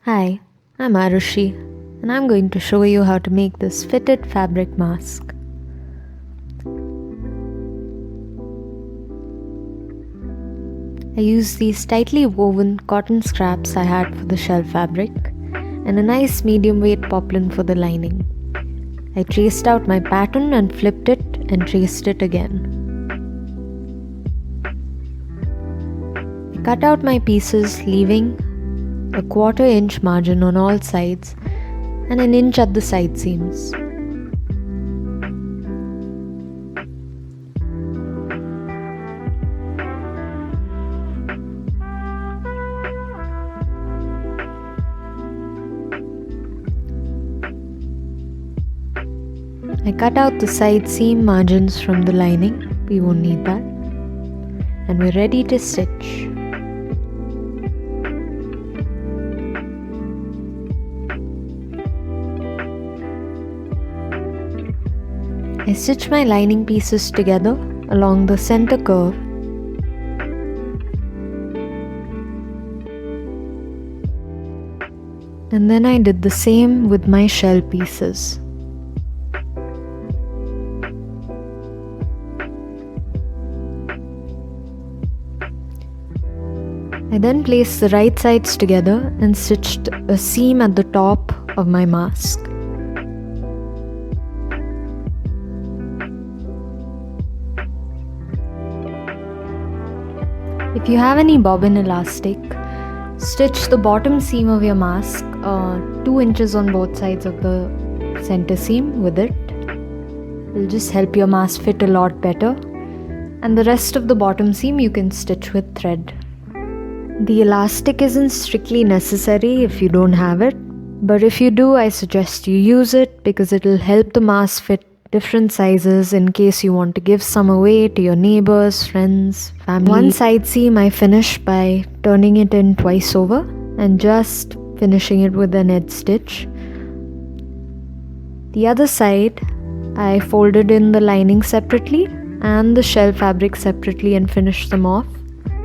Hi, I'm Arushi, and I'm going to show you how to make this fitted fabric mask. I used these tightly woven cotton scraps I had for the shell fabric and a nice medium weight poplin for the lining. I traced out my pattern and flipped it and traced it again. I cut out my pieces, leaving a 1/4 inch margin on all sides and an inch at the side seams. I cut out the side seam margins from the lining, we won't need that, and we're ready to stitch. I stitch my lining pieces together along the center curve . And then I did the same with my shell pieces. I then placed the right sides together and stitched a seam at the top of my mask. If you have any bobbin elastic, stitch the bottom seam of your mask 2 inches on both sides of the center seam with it. It will just help your mask fit a lot better, and the rest of the bottom seam you can stitch with thread. The elastic isn't strictly necessary if you don't have it, but if you do, I suggest you use it because it will help the mask fit different sizes in case you want to give some away to your neighbors, friends, family. One side seam I finished by turning it in twice over and just finishing it with an edge stitch. The other side I folded in the lining separately and the shell fabric separately and finished them off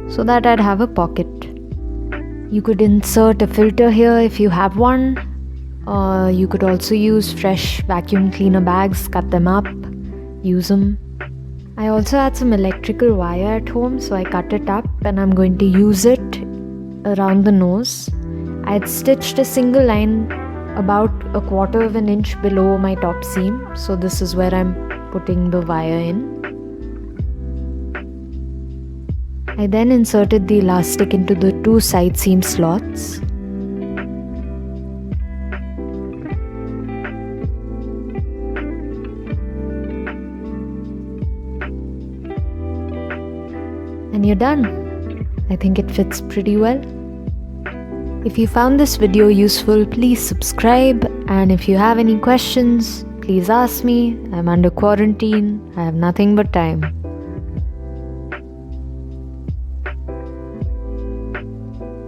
so that I'd have a pocket. You could insert a filter here if you have one. You could also use fresh vacuum cleaner bags, cut them up, use them. I also had some electrical wire at home, so I cut it up and I'm going to use it around the nose. I had stitched a single line about 1/4 of an inch below my top seam, so this is where I'm putting the wire in. I then inserted the elastic into the 2 side seam slots. And you're done. I think it fits pretty well. If you found this video useful, please subscribe, and if you have any questions, please ask me. I'm under quarantine. I have nothing but time.